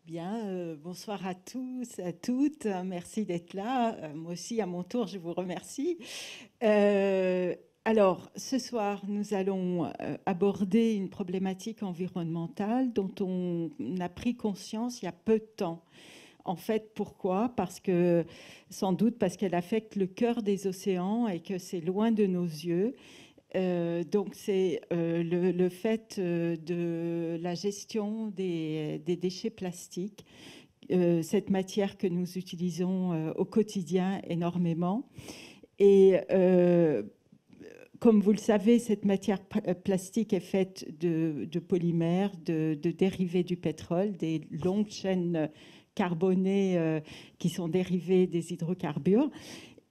Bien, bonsoir à tous, à toutes. Merci d'être là. Moi aussi, à mon tour, je vous remercie. Euh, alors, ce soir, nous allons aborder une problématique environnementale dont on a pris conscience il y a peu de temps. En fait, pourquoi? Parce que, sans doute, parce qu'elle affecte le cœur des océans et que c'est loin de nos yeux. Donc, c'est le fait de la gestion des déchets plastiques, cette matière que nous utilisons au quotidien énormément. Et comme vous le savez, cette matière plastique est faite de polymères, de dérivés du pétrole, des longues chaînes carbonées qui sont dérivées des hydrocarbures.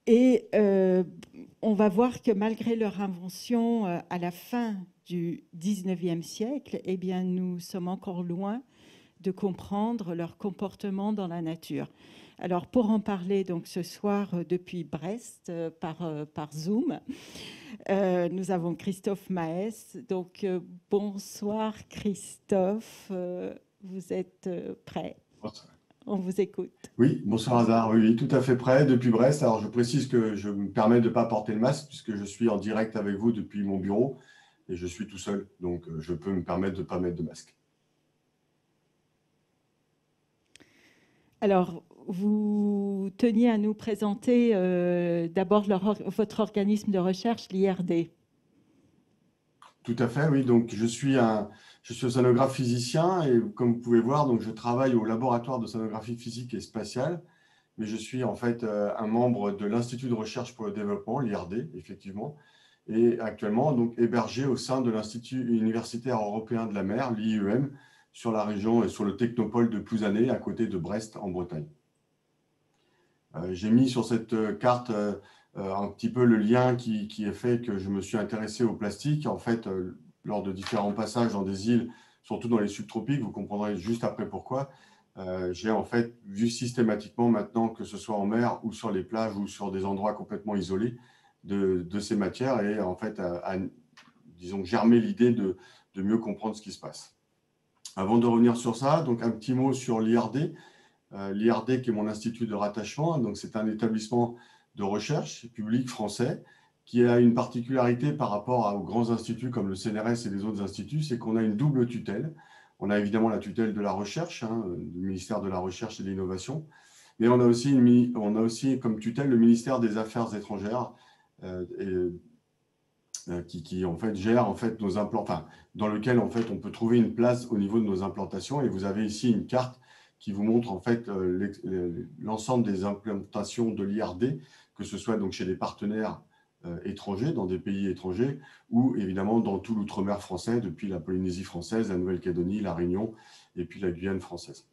Et on va voir que malgré leur invention à la fin du 19e siècle, eh bien, nous sommes encore loin de comprendre leur comportement dans la nature. Alors, pour en parler donc ce soir depuis Brest par Zoom, nous avons Christophe Maes. Donc, bonsoir Christophe, vous êtes prêt? On vous écoute. Oui, bonsoir Hazard. Oui, oui, tout à fait prêt depuis Brest. Alors, je précise que je me permets de ne pas porter le masque puisque je suis en direct avec vous depuis mon bureau et je suis tout seul. Donc, je peux me permettre de ne pas mettre de masque. Alors, vous teniez à nous présenter d'abord votre organisme de recherche, l'IRD. Tout à fait, oui. Donc, je suis océanographe physicien et comme vous pouvez voir, donc, je travaille au laboratoire d'océanographie physique et spatiale. Mais je suis en fait un membre de l'Institut de recherche pour le développement, l'IRD, effectivement, et actuellement donc hébergé au sein de l'Institut universitaire européen de la mer, l'IUM, sur la région et sur le technopôle de Plouzané, à côté de Brest, en Bretagne. J'ai mis sur cette carte un petit peu le lien qui a fait que je me suis intéressé au plastique. En fait, lors de différents passages dans des îles, surtout dans les subtropiques, vous comprendrez juste après pourquoi. J'ai en fait vu systématiquement maintenant, que ce soit en mer ou sur les plages ou sur des endroits complètement isolés, de ces matières et en fait, disons, germer l'idée de mieux comprendre ce qui se passe. Avant de revenir sur ça, donc un petit mot sur l'IRD. L'IRD qui est mon institut de rattachement, donc c'est un établissement de recherche public français qui a une particularité par rapport aux grands instituts comme le CNRS et les autres instituts, c'est qu'on a une double tutelle. On a évidemment la tutelle de la recherche, du ministère de la Recherche et de l'Innovation, mais on a aussi comme tutelle le ministère des Affaires étrangères qui en fait gère en fait nos implants, enfin, dans lequel en fait on peut trouver une place au niveau de nos implantations. Et vous avez ici une carte qui vous montre en fait l'ensemble des implantations de l'IRD, que ce soit donc chez des partenaires étrangers, dans des pays étrangers, ou évidemment dans tout l'outre-mer français, depuis la Polynésie française, la Nouvelle-Calédonie, la Réunion, et puis la Guyane française.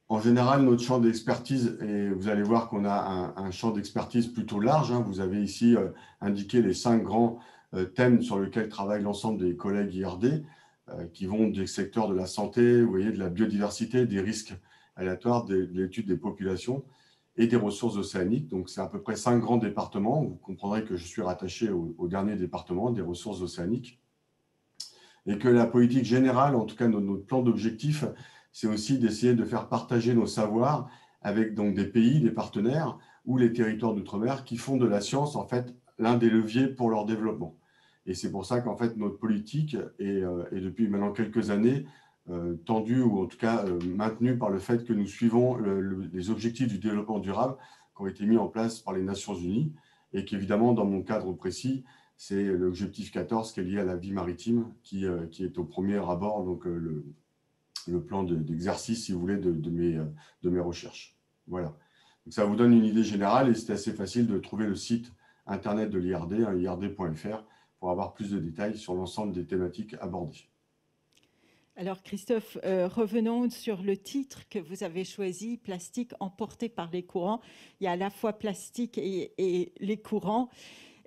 En général, notre champ d'expertise, et vous allez voir qu'on a un champ d'expertise plutôt large. Vous avez ici indiqué les 5 grands thèmes sur lesquels travaillent l'ensemble des collègues IRD, qui vont des secteurs de la santé, vous voyez, de la biodiversité, des risques aléatoires, de l'étude des populations et des ressources océaniques. Donc, c'est à peu près 5 grands départements. Vous comprendrez que je suis rattaché au dernier département, des ressources océaniques, et que la politique générale, en tout cas notre plan d'objectif, c'est aussi d'essayer de faire partager nos savoirs avec donc des pays, des partenaires ou les territoires d'outre-mer qui font de la science en fait l'un des leviers pour leur développement. Et c'est pour ça qu'en fait notre politique est depuis maintenant quelques années tendue ou en tout cas maintenue par le fait que nous suivons les objectifs du développement durable qui ont été mis en place par les Nations Unies et qu'évidemment dans mon cadre précis, c'est l'objectif 14 qui est lié à la vie maritime qui est au premier abord donc le plan d'exercice, si vous voulez, de mes recherches. Voilà. Donc ça vous donne une idée générale et c'est assez facile de trouver le site internet de l'IRD, ird.fr, pour avoir plus de détails sur l'ensemble des thématiques abordées. Alors Christophe, revenons sur le titre que vous avez choisi, Plastique emporté par les courants. Il y a à la fois plastique et les courants.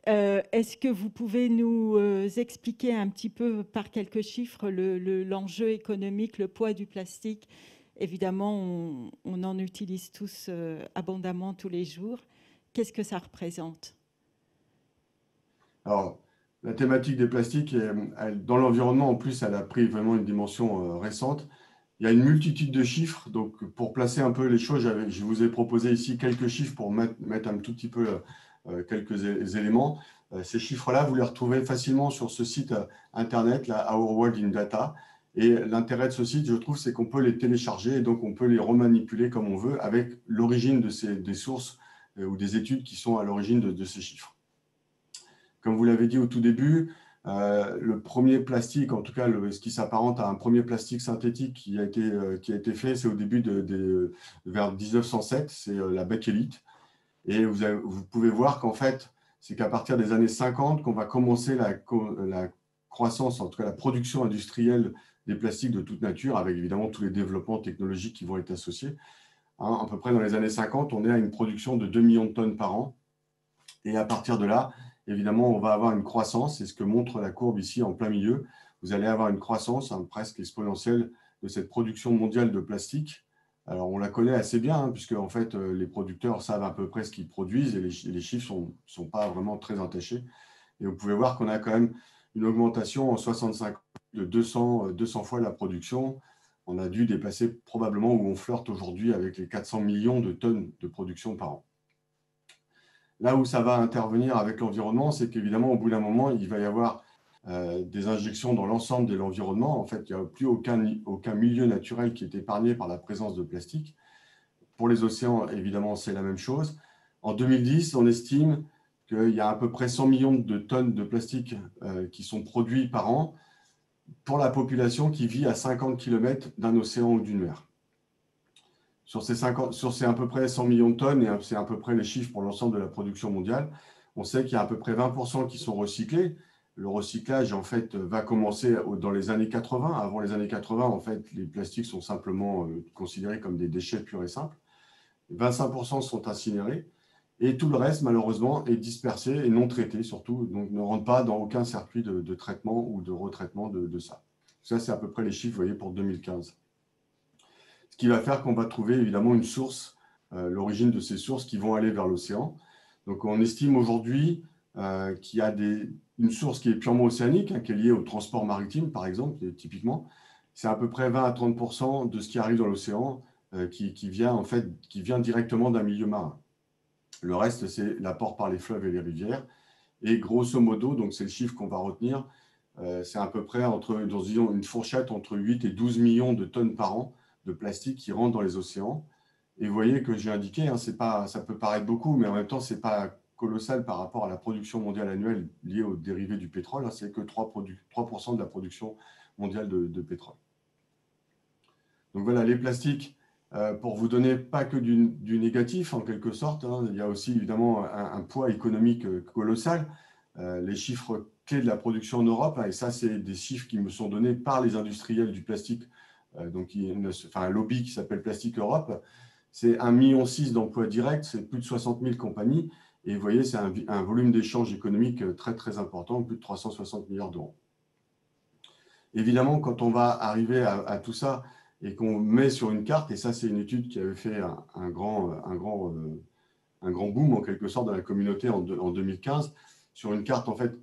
Est-ce que vous pouvez nous expliquer un petit peu par quelques chiffres l'enjeu économique, le poids du plastique? Évidemment, on en utilise tous abondamment tous les jours. Qu'est-ce que ça représente? Alors, la thématique des plastiques, dans l'environnement, en plus, elle a pris vraiment une dimension récente. Il y a une multitude de chiffres. Donc, pour placer un peu les choses, je vous ai proposé ici quelques chiffres pour mettre un tout petit peu quelques éléments. Ces chiffres-là, vous les retrouvez facilement sur ce site internet, là, Our World in Data. Et l'intérêt de ce site, je trouve, c'est qu'on peut les télécharger et donc on peut les remanipuler comme on veut avec l'origine des sources ou des études qui sont à l'origine de ces chiffres. Comme vous l'avez dit au tout début, le premier plastique, en tout cas ce qui s'apparente à un premier plastique synthétique qui a été fait, c'est au début vers 1907, c'est la bakélite. Et vous pouvez voir qu'en fait, c'est qu'à partir des années 50 qu'on va commencer la croissance, en tout cas la production industrielle des plastiques de toute nature, avec évidemment tous les développements technologiques qui vont être associés. Hein, à peu près dans les années 50, on est à une production de 2 millions de tonnes par an. Et à partir de là, évidemment, on va avoir une croissance. C'est ce que montre la courbe ici en plein milieu. Vous allez avoir une croissance presque exponentielle de cette production mondiale de plastique. Alors, on la connaît assez bien, hein, puisque en fait, les producteurs savent à peu près ce qu'ils produisent et les chiffres ne sont pas vraiment très entachés. Et vous pouvez voir qu'on a quand même une augmentation en 65 de 200 fois la production. On a dû dépasser probablement où on flirte aujourd'hui avec les 400 millions de tonnes de production par an. Là où ça va intervenir avec l'environnement, c'est qu'évidemment, au bout d'un moment, il va y avoir des injections dans l'ensemble de l'environnement. En fait, il n'y a plus aucun milieu naturel qui est épargné par la présence de plastique. Pour les océans, évidemment, c'est la même chose. En 2010, on estime qu'il y a à peu près 100 millions de tonnes de plastique qui sont produits par an pour la population qui vit à 50 km d'un océan ou d'une mer. Sur ces à peu près 100 millions de tonnes, et c'est à peu près les chiffres pour l'ensemble de la production mondiale, on sait qu'il y a à peu près 20% qui sont recyclés. Le recyclage, en fait, va commencer dans les années 80. Avant les années 80, en fait, les plastiques sont simplement considérés comme des déchets purs et simples. 25% sont incinérés. Et tout le reste, malheureusement, est dispersé et non traité, surtout, donc ne rentre pas dans aucun circuit de traitement ou de retraitement de ça. Ça, c'est à peu près les chiffres, vous voyez, pour 2015. Ce qui va faire qu'on va trouver évidemment une source, l'origine de ces sources qui vont aller vers l'océan. Donc on estime aujourd'hui qu'il y a une source qui est purement océanique, hein, qui est liée au transport maritime, par exemple, et typiquement. C'est à peu près 20 à 30% de ce qui arrive dans l'océan qui vient directement d'un milieu marin. Le reste, c'est l'apport par les fleuves et les rivières. Et grosso modo, donc c'est le chiffre qu'on va retenir, c'est à peu près dans une fourchette entre 8 et 12 millions de tonnes par an de plastique qui rentrent dans les océans. Et vous voyez que j'ai indiqué, hein, ça peut paraître beaucoup, mais en même temps, ce n'est pas colossal par rapport à la production mondiale annuelle liée aux dérivés du pétrole. Hein, c'est que 3% de la production mondiale de pétrole. Donc voilà, les plastiques, pour vous donner pas que du négatif en quelque sorte, hein, il y a aussi évidemment un poids économique colossal. Les chiffres clés de la production en Europe, hein, et ça c'est des chiffres qui me sont donnés par les industriels du plastique, donc un lobby qui s'appelle Plastique Europe, c'est 1,6 million d'emplois directs, c'est plus de 60 000 compagnies, et vous voyez, c'est un volume d'échanges économiques très très important, plus de 360 milliards d'euros. Évidemment, quand on va arriver à tout ça et qu'on met sur une carte, et ça c'est une étude qui avait fait un grand boom en quelque sorte dans la communauté en 2015, sur une carte en fait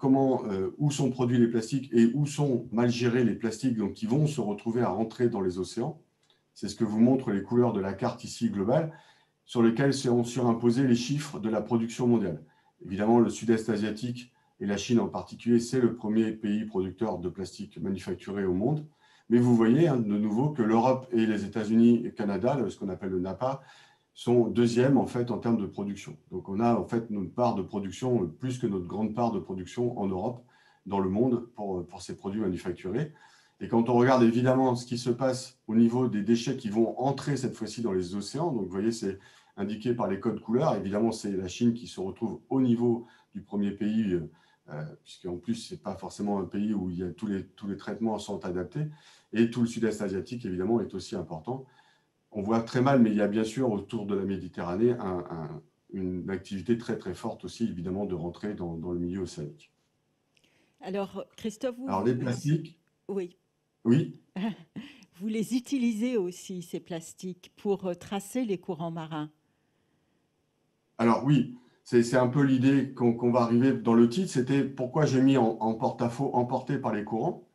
où sont produits les plastiques et où sont mal gérés les plastiques donc, qui vont se retrouver à rentrer dans les océans. C'est ce que vous montrent les couleurs de la carte ici globale, sur lesquelles sont surimposés les chiffres de la production mondiale. Évidemment, le sud-est asiatique et la Chine en particulier, c'est le premier pays producteur de plastique manufacturé au monde. Mais vous voyez hein, de nouveau que l'Europe et les États-Unis et le Canada, ce qu'on appelle le NAPA, sont deuxièmes en fait en termes de production. Donc on a en fait notre part de production plus que notre grande part de production en Europe, dans le monde, pour ces produits manufacturés. Et quand on regarde évidemment ce qui se passe au niveau des déchets qui vont entrer cette fois-ci dans les océans, donc vous voyez c'est indiqué par les codes couleurs, évidemment c'est la Chine qui se retrouve au niveau du premier pays, puisqu'en plus ce n'est pas forcément un pays où il y a tous les traitements sont adaptés, et tout le sud-est asiatique évidemment est aussi important. On voit très mal, mais il y a bien sûr autour de la Méditerranée une activité très très forte aussi, évidemment, de rentrer dans le milieu océanique. Alors, Christophe, Alors les plastiques, oui. oui. Vous les utilisez aussi, ces plastiques, pour tracer les courants marins. Alors oui, c'est un peu l'idée qu'on va arriver dans le titre, c'était pourquoi j'ai mis en porte-à-faux emporté par les courants.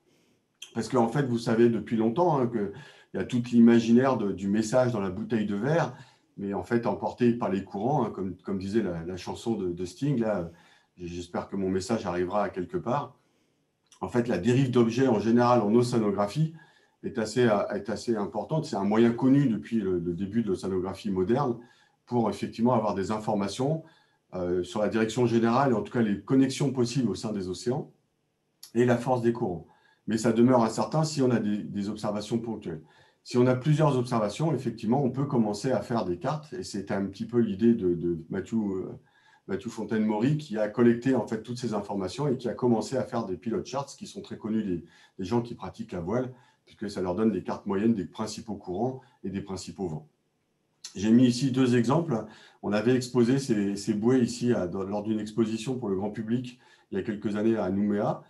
Parce qu'en fait, vous savez depuis longtemps hein, qu'il y a tout l'imaginaire du message dans la bouteille de verre, mais en fait, emporté par les courants, hein, comme disait la chanson de Sting, là, j'espère que mon message arrivera à quelque part. En fait, la dérive d'objets en général en océanographie est assez importante. C'est un moyen connu depuis le début de l'océanographie moderne pour effectivement avoir des informations sur la direction générale et en tout cas les connexions possibles au sein des océans et la force des courants. Mais ça demeure incertain si on a des observations ponctuelles. Si on a plusieurs observations, effectivement, on peut commencer à faire des cartes et c'est un petit peu l'idée de Mathieu Fontaine-Maury qui a collecté en fait toutes ces informations et qui a commencé à faire des pilot charts qui sont très connus des gens qui pratiquent la voile, puisque ça leur donne des cartes moyennes des principaux courants et des principaux vents. J'ai mis ici 2 exemples. On avait exposé ces bouées ici lors d'une exposition pour le grand public il y a quelques années à Nouméa.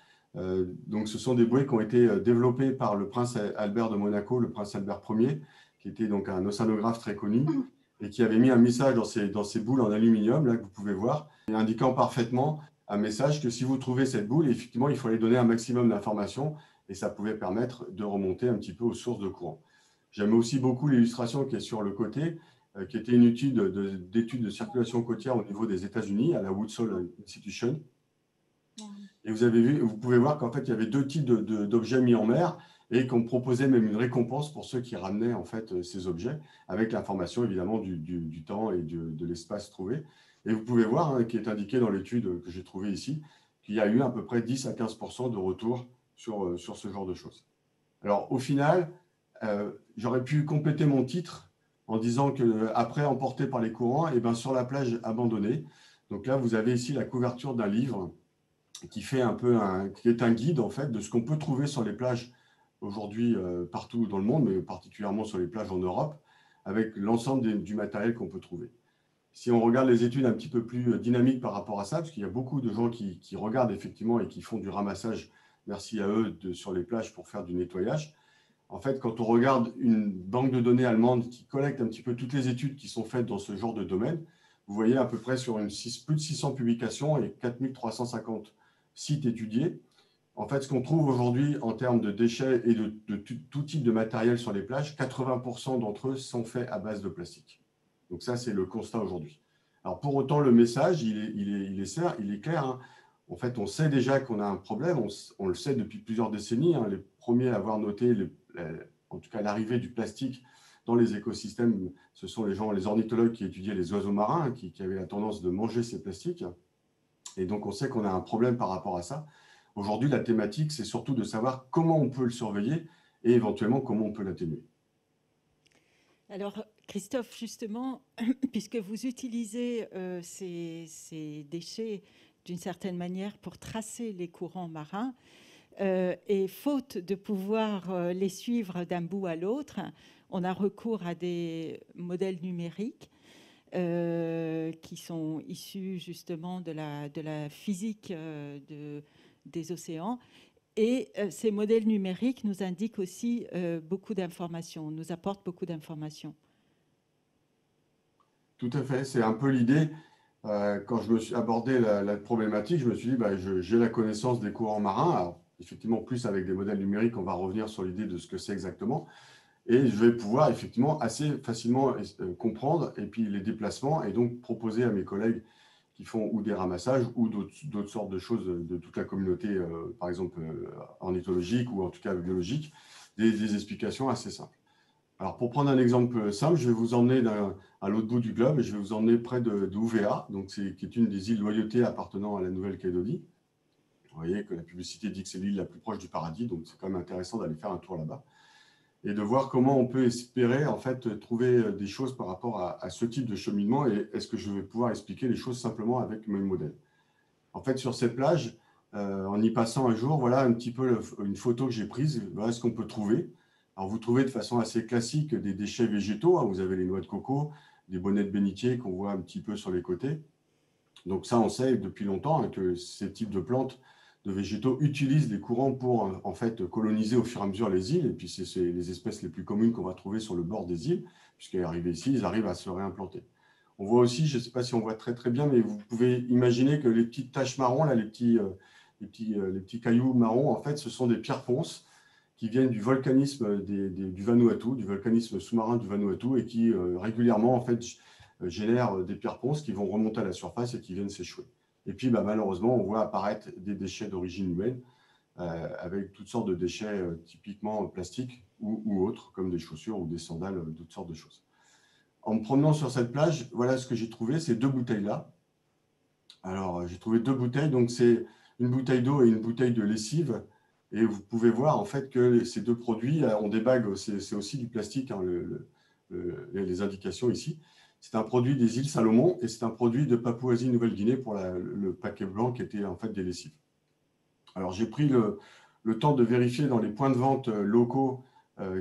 Donc, ce sont des bouées qui ont été développées par le prince Albert de Monaco, le prince Albert Ier, qui était donc un océanographe très connu et qui avait mis un message dans ces boules en aluminium, là que vous pouvez voir, indiquant parfaitement un message que si vous trouvez cette boule, effectivement, il fallait donner un maximum d'informations et ça pouvait permettre de remonter un petit peu aux sources de courant. J'aime aussi beaucoup l'illustration qui est sur le côté, qui était une étude d'études de circulation côtière au niveau des États-Unis, à la Woodsole Institution. Et vous pouvez voir qu'en fait, il y avait 2 types d'objets mis en mer et qu'on proposait même une récompense pour ceux qui ramenaient en fait ces objets, avec l'information évidemment du temps et de l'espace trouvé. Et vous pouvez voir, hein, qui est indiqué dans l'étude que j'ai trouvée ici, qu'il y a eu à peu près 10 à 15% de retour sur ce genre de choses. Alors, au final, j'aurais pu compléter mon titre en disant qu'après emporté par les courants, et ben sur la plage abandonnée. Donc là, vous avez ici la couverture d'un livre qui est un guide en fait de ce qu'on peut trouver sur les plages aujourd'hui partout dans le monde, mais particulièrement sur les plages en Europe, avec l'ensemble du matériel qu'on peut trouver. Si on regarde les études un petit peu plus dynamiques par rapport à ça, parce qu'il y a beaucoup de gens qui regardent effectivement et qui font du ramassage, merci à eux, sur les plages pour faire du nettoyage. En fait, quand on regarde une banque de données allemande qui collecte un petit peu toutes les études qui sont faites dans ce genre de domaine, vous voyez à peu près sur plus de 600 publications et 4350 sites étudiés. En fait, ce qu'on trouve aujourd'hui en termes de déchets et de tout type de matériel sur les plages, 80% d'entre eux sont faits à base de plastique. Donc ça, c'est le constat aujourd'hui. Alors pour autant, le message, il est clair. Hein. En fait, on sait déjà qu'on a un problème, on le sait depuis plusieurs décennies. Hein. Les premiers à avoir noté, en tout cas l'arrivée du plastique dans les écosystèmes, ce sont les ornithologues qui étudiaient les oiseaux marins, qui avaient la tendance de manger ces plastiques. Et donc, on sait qu'on a un problème par rapport à ça. Aujourd'hui, la thématique, c'est surtout de savoir comment on peut le surveiller et éventuellement comment on peut l'atténuer. Alors, Christophe, justement, puisque vous utilisez ces déchets d'une certaine manière pour tracer les courants marins, et faute de pouvoir les suivre d'un bout à l'autre, on a recours à des modèles numériques qui sont issus justement de la physique des océans. Et ces modèles numériques nous indiquent aussi beaucoup d'informations, nous apportent beaucoup d'informations. Tout à fait, c'est un peu l'idée. Quand je me suis abordé la problématique, je me suis dit, j'ai la connaissance des courants marins. Alors, effectivement, plus avec des modèles numériques, on va revenir sur l'idée de ce que c'est exactement. Et je vais pouvoir effectivement assez facilement comprendre et puis les déplacements et donc proposer à mes collègues qui font ou des ramassages ou d'autres sortes de choses de toute la communauté, par exemple ornithologique ou en tout cas biologique, des explications assez simples. Alors pour prendre un exemple simple, je vais vous emmener à l'autre bout du globe et je vais vous emmener près de Ouvéa, qui est une des îles Loyauté appartenant à la Nouvelle-Calédonie. Vous voyez que la publicité dit que c'est l'île la plus proche du paradis, donc c'est quand même intéressant d'aller faire un tour là-bas et de voir comment on peut espérer en fait trouver des choses par rapport à ce type de cheminement et est-ce que je vais pouvoir expliquer les choses simplement avec mes modèles. En fait, sur cette plage, en y passant un jour, voilà un petit peu une photo que j'ai prise, voilà ce qu'on peut trouver. Alors, vous trouvez de façon assez classique des déchets végétaux, hein, vous avez les noix de coco, des bonnets de bénitier qu'on voit un petit peu sur les côtés. Donc ça, on sait depuis longtemps hein, que ces types de plantes de végétaux utilisent les courants pour en fait coloniser au fur et à mesure les îles. Et puis, c'est les espèces les plus communes qu'on va trouver sur le bord des îles, puisqu'elles arrivent ici, ils arrivent à se réimplanter. On voit aussi, je ne sais pas si on voit très très bien, mais vous pouvez imaginer que les petites taches marron, là, les petits cailloux marrons, en fait, ce sont des pierres ponces. qui viennent du volcanisme du Vanuatu, du volcanisme sous-marin du Vanuatu, et qui régulièrement en fait, génèrent des pierres ponces qui vont remonter à la surface et qui viennent s'échouer. Et puis malheureusement, on voit apparaître des déchets d'origine humaine, avec toutes sortes de déchets typiquement plastiques ou autres, comme des chaussures ou des sandales, d'autres sortes de choses. En me promenant sur cette plage, voilà ce que j'ai trouvé, ces deux bouteilles-là. Alors, j'ai trouvé deux bouteilles, donc c'est une bouteille d'eau et une bouteille de lessive. Et vous pouvez voir en fait que ces deux produits ont des bagues, c'est aussi du plastique, hein, les indications ici. C'est un produit des îles Salomon et c'est un produit de Papouasie-Nouvelle-Guinée pour le paquet blanc qui était en fait des lessives. Alors, j'ai pris le temps de vérifier dans les points de vente locaux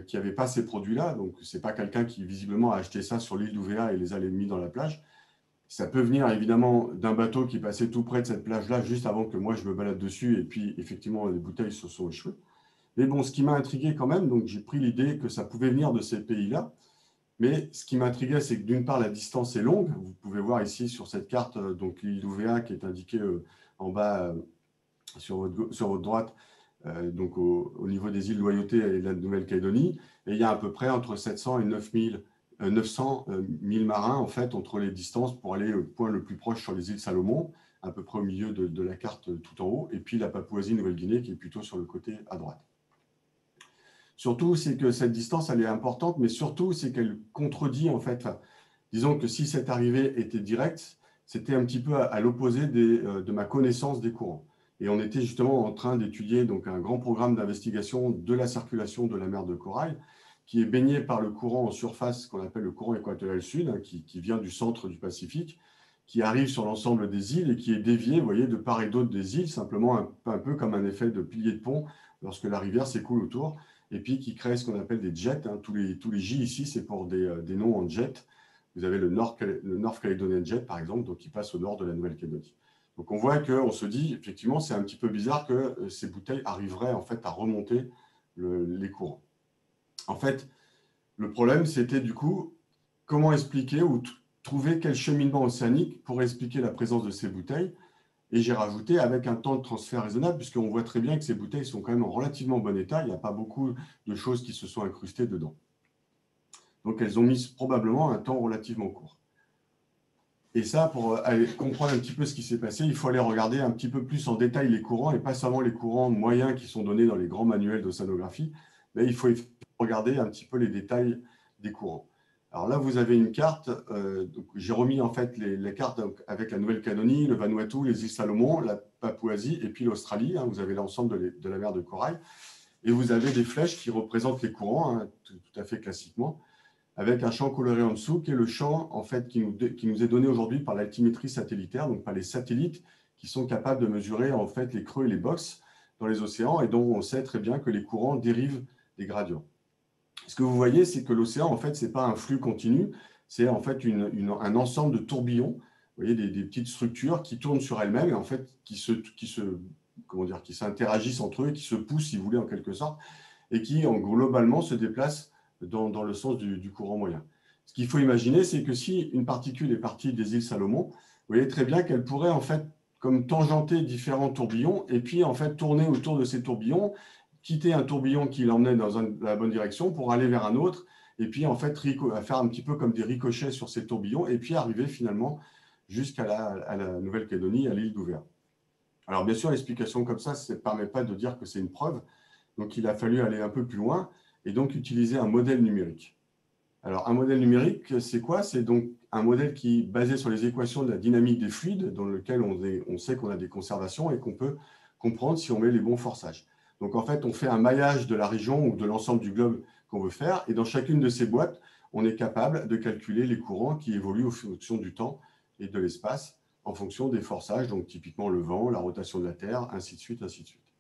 qui n'avaient pas ces produits-là. Donc, ce n'est pas quelqu'un qui visiblement a acheté ça sur l'île d'Ouvéa et les a mis dans la plage. Ça peut venir évidemment d'un bateau qui passait tout près de cette plage-là, juste avant que moi je me balade dessus, et puis effectivement les bouteilles se sont échouées. Mais bon, ce qui m'a intrigué quand même, donc j'ai pris l'idée que ça pouvait venir de ces pays-là, mais ce qui m'intriguait, c'est que d'une part la distance est longue. Vous pouvez voir ici sur cette carte, donc l'île d'Ouvéa qui est indiquée en bas sur votre droite, donc au niveau des îles Loyauté et de la Nouvelle-Calédonie, et il y a à peu près entre 700 et 900 000 marins en fait entre les distances pour aller au point le plus proche sur les îles Salomon, à peu près au milieu de la carte tout en haut, et puis la Papouasie-Nouvelle-Guinée qui est plutôt sur le côté à droite. Surtout, c'est que cette distance, elle est importante, mais surtout, c'est qu'elle contredit en fait. Enfin, disons que si cette arrivée était directe, c'était un petit peu à l'opposé de ma connaissance des courants. Et on était justement en train d'étudier donc un grand programme d'investigation de la circulation de la mer de corail, qui est baigné par le courant en surface qu'on appelle le courant équatorial sud, hein, qui vient du centre du Pacifique, qui arrive sur l'ensemble des îles et qui est dévié, vous voyez, de part et d'autre des îles, simplement un peu comme un effet de pilier de pont lorsque la rivière s'écoule autour, et puis qui crée ce qu'on appelle des jets. Hein. Tous les J ici, c'est pour des noms en jet. Vous avez le North Caledonian Jet, par exemple, donc qui passe au nord de la Nouvelle-Calédonie. Donc on voit qu'on se dit, effectivement, c'est un petit peu bizarre que ces bouteilles arriveraient en fait à remonter les courants. En fait, le problème, c'était du coup, comment expliquer ou trouver quel cheminement océanique pour expliquer la présence de ces bouteilles. Et j'ai rajouté avec un temps de transfert raisonnable, puisqu'on voit très bien que ces bouteilles sont quand même en relativement bon état. Il n'y a pas beaucoup de choses qui se sont incrustées dedans. Donc, elles ont mis probablement un temps relativement court. Et ça, pour aller comprendre un petit peu ce qui s'est passé, il faut aller regarder un petit peu plus en détail les courants, et pas seulement les courants moyens qui sont donnés dans les grands manuels d'océanographie, mais il faut regarder un petit peu les détails des courants. Alors là, vous avez une carte. J'ai remis en fait les cartes avec la Nouvelle-Calédonie, le Vanuatu, les îles Salomon, la Papouasie et puis l'Australie. Hein, vous avez l'ensemble de la mer de corail. Et vous avez des flèches qui représentent les courants, hein, tout à fait classiquement, avec un champ coloré en dessous, qui est le champ en fait, qui nous est donné aujourd'hui par l'altimétrie satellitaire, donc par les satellites qui sont capables de mesurer en fait, les creux et les boxes dans les océans, et dont on sait très bien que les courants dérivent des gradients. Ce que vous voyez, c'est que l'océan, en fait, ce n'est pas un flux continu, c'est en fait un ensemble de tourbillons, vous voyez, des petites structures qui tournent sur elles-mêmes et en fait qui s'interagissent entre eux, qui se poussent, si vous voulez, en quelque sorte, et qui, globalement, se déplacent dans le sens du courant moyen. Ce qu'il faut imaginer, c'est que si une particule est partie des îles Salomon, vous voyez très bien qu'elle pourrait, en fait, comme tangenter différents tourbillons et puis, en fait, tourner autour de ces tourbillons, quitter un tourbillon qui l'emmenait dans la bonne direction pour aller vers un autre, et puis en fait faire un petit peu comme des ricochets sur ces tourbillons, et puis arriver finalement jusqu'à la Nouvelle-Calédonie, à l'île d'Ouvéa. Alors bien sûr, l'explication comme ça ne permet pas de dire que c'est une preuve, donc il a fallu aller un peu plus loin, et donc utiliser un modèle numérique. Alors un modèle numérique, c'est quoi? C'est donc un modèle qui est basé sur les équations de la dynamique des fluides, dans lequel on sait qu'on a des conservations et qu'on peut comprendre si on met les bons forçages. Donc, en fait, on fait un maillage de la région ou de l'ensemble du globe qu'on veut faire. Et dans chacune de ces boîtes, on est capable de calculer les courants qui évoluent en fonction du temps et de l'espace, en fonction des forçages, donc typiquement le vent, la rotation de la Terre, ainsi de suite, ainsi de suite.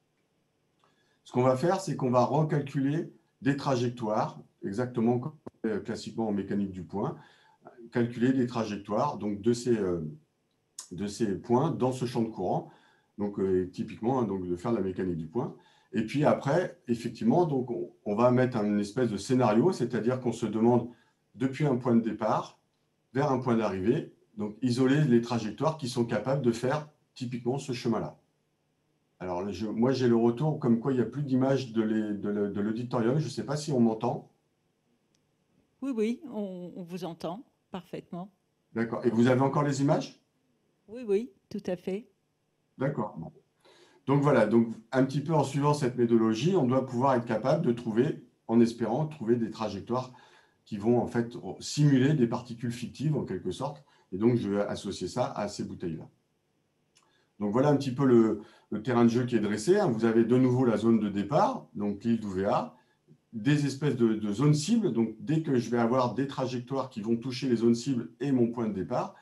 Ce qu'on va faire, c'est qu'on va recalculer des trajectoires, exactement comme classiquement en mécanique du point, calculer des trajectoires donc, de ces points dans ce champ de courant, donc typiquement hein, donc, de faire la mécanique du point. Et puis après, effectivement, donc on va mettre une espèce de scénario, c'est-à-dire qu'on se demande depuis un point de départ vers un point d'arrivée, donc isoler les trajectoires qui sont capables de faire typiquement ce chemin-là. Alors, moi, j'ai le retour comme quoi il n'y a plus d'image de l'auditorium. Je ne sais pas si on m'entend. Oui, oui, on vous entend parfaitement. D'accord. Et vous avez encore les images? Oui, oui, tout à fait. D'accord. Bon. Donc voilà, donc un petit peu en suivant cette méthodologie, on doit pouvoir être capable de trouver, en espérant trouver des trajectoires qui vont en fait simuler des particules fictives en quelque sorte. Et donc je vais associer ça à ces bouteilles-là. Donc voilà un petit peu le terrain de jeu qui est dressé, hein. Vous avez de nouveau la zone de départ, donc l'île d'UVA, des espèces de zones cibles. Donc dès que je vais avoir des trajectoires qui vont toucher les zones cibles et mon point de départ,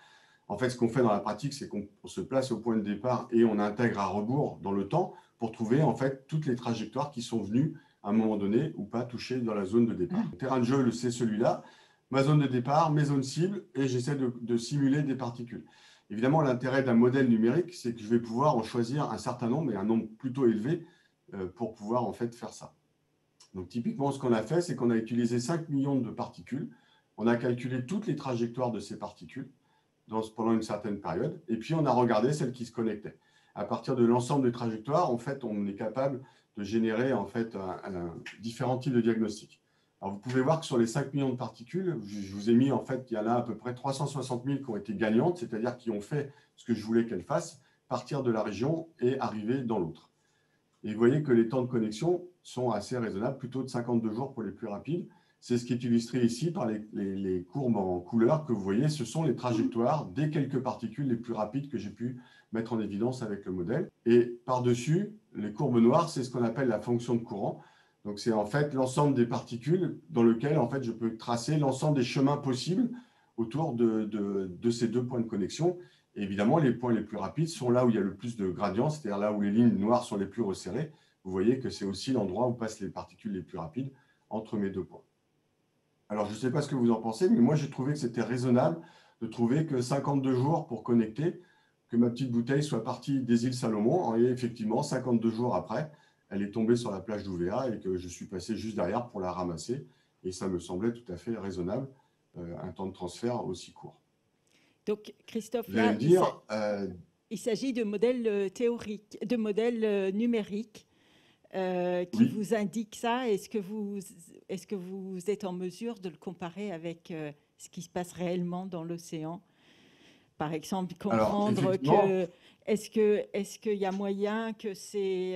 en fait, ce qu'on fait dans la pratique, c'est qu'on se place au point de départ et on intègre à rebours dans le temps pour trouver en fait toutes les trajectoires qui sont venues à un moment donné ou pas toucher dans la zone de départ. Le terrain de jeu, c'est celui-là, ma zone de départ, mes zones cibles, et j'essaie de simuler des particules. Évidemment, l'intérêt d'un modèle numérique, c'est que je vais pouvoir en choisir un certain nombre, et un nombre plutôt élevé, pour pouvoir en fait faire ça. Donc typiquement, ce qu'on a fait, c'est qu'on a utilisé 5 millions de particules, on a calculé toutes les trajectoires de ces particules, pendant une certaine période. Et puis, on a regardé celles qui se connectaient. À partir de l'ensemble des trajectoires, en fait, on est capable de générer en fait, différents types de diagnostics. Alors, vous pouvez voir que sur les 5 millions de particules, je vous ai mis, en fait, il y en a à peu près 360 000 qui ont été gagnantes, c'est-à-dire qui ont fait ce que je voulais qu'elles fassent, partir de la région et arriver dans l'autre. Et vous voyez que les temps de connexion sont assez raisonnables, plutôt de 52 jours pour les plus rapides. C'est ce qui est illustré ici par les courbes en couleur que vous voyez. Ce sont les trajectoires des quelques particules les plus rapides que j'ai pu mettre en évidence avec le modèle. Et par-dessus, les courbes noires, c'est ce qu'on appelle la fonction de courant. Donc, c'est en fait l'ensemble des particules dans lequel en fait, je peux tracer l'ensemble des chemins possibles autour de ces deux points de connexion. Et évidemment, les points les plus rapides sont là où il y a le plus de gradients, c'est-à-dire là où les lignes noires sont les plus resserrées. Vous voyez que c'est aussi l'endroit où passent les particules les plus rapides entre mes deux points. Alors, je ne sais pas ce que vous en pensez, mais moi, j'ai trouvé que c'était raisonnable de trouver que 52 jours pour connecter, que ma petite bouteille soit partie des îles Salomon. Et effectivement, 52 jours après, elle est tombée sur la plage d'Ouvéa et que je suis passé juste derrière pour la ramasser. Et ça me semblait tout à fait raisonnable, un temps de transfert aussi court. Donc, Christophe, Vous allez là, me dire, il s'agit de modèles théoriques, de modèles numériques qui oui, vous indiquent ça. Est-ce que vous êtes en mesure de le comparer avec ce qui se passe réellement dans l'océan? Par exemple, alors comprendre effectivement, que est-ce qu'il y a moyen que ces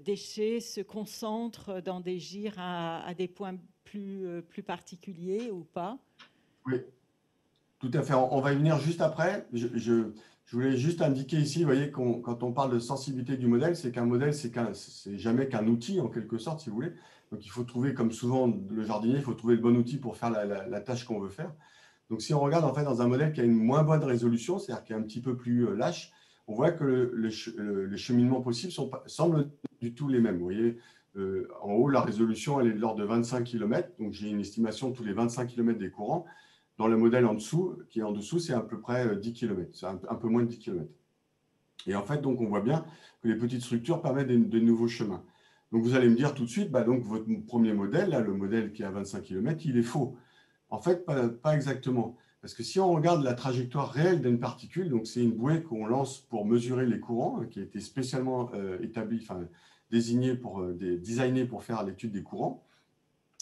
déchets se concentrent dans des gyres à des points plus particuliers ou pas? oui, tout à fait. On va y venir juste après. Je voulais juste indiquer ici, vous voyez, quand on parle de sensibilité du modèle, c'est qu'un modèle, c'est jamais qu'un outil, en quelque sorte, si vous voulez. Donc, il faut trouver, comme souvent le jardinier, il faut trouver le bon outil pour faire la tâche qu'on veut faire. Donc, si on regarde en fait dans un modèle qui a une moins bonne résolution, c'est-à-dire qui est un petit peu plus lâche, on voit que les cheminements possibles semblent du tout les mêmes. Vous voyez, en haut, la résolution, elle est de l'ordre de 25 km. Donc, j'ai une estimation de tous les 25 km des courants. Dans le modèle en dessous, qui est en dessous, c'est à peu près 10 km. C'est un peu moins de 10 km. Et en fait, donc, on voit bien que les petites structures permettent de nouveaux chemins. Donc, vous allez me dire tout de suite, bah, donc, votre premier modèle, là, le modèle qui est à 25 km, il est faux. En fait, pas exactement. Parce que si on regarde la trajectoire réelle d'une particule, donc c'est une bouée qu'on lance pour mesurer les courants, qui a été spécialement établie, enfin, désignée designée pour faire l'étude des courants.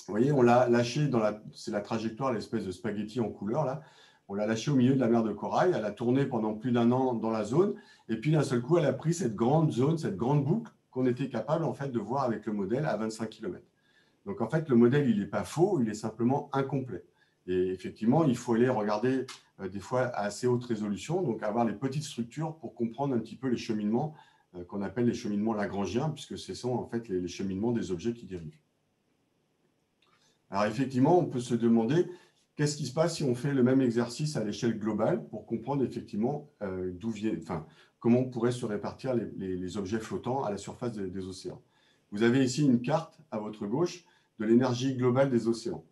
Vous voyez, on l'a lâché c'est la trajectoire, l'espèce de spaghetti en couleur là. On l'a lâché au milieu de la mer de Corail. Elle a tourné pendant plus d'un an dans la zone. Et puis d'un seul coup, elle a pris cette grande zone, cette grande boucle qu'on était capable en fait de voir avec le modèle à 25 km. Donc en fait, le modèle, il n'est pas faux, il est simplement incomplet. Et effectivement, il faut aller regarder des fois à assez haute résolution, donc avoir les petites structures pour comprendre un petit peu les cheminements qu'on appelle les cheminements lagrangiens, puisque ce sont en fait les cheminements des objets qui dérivent. Alors effectivement, on peut se demander qu'est-ce qui se passe si on fait le même exercice à l'échelle globale pour comprendre effectivement comment on pourrait se répartir les objets flottants à la surface des océans. Vous avez ici une carte à votre gauche de l'énergie globale des océans.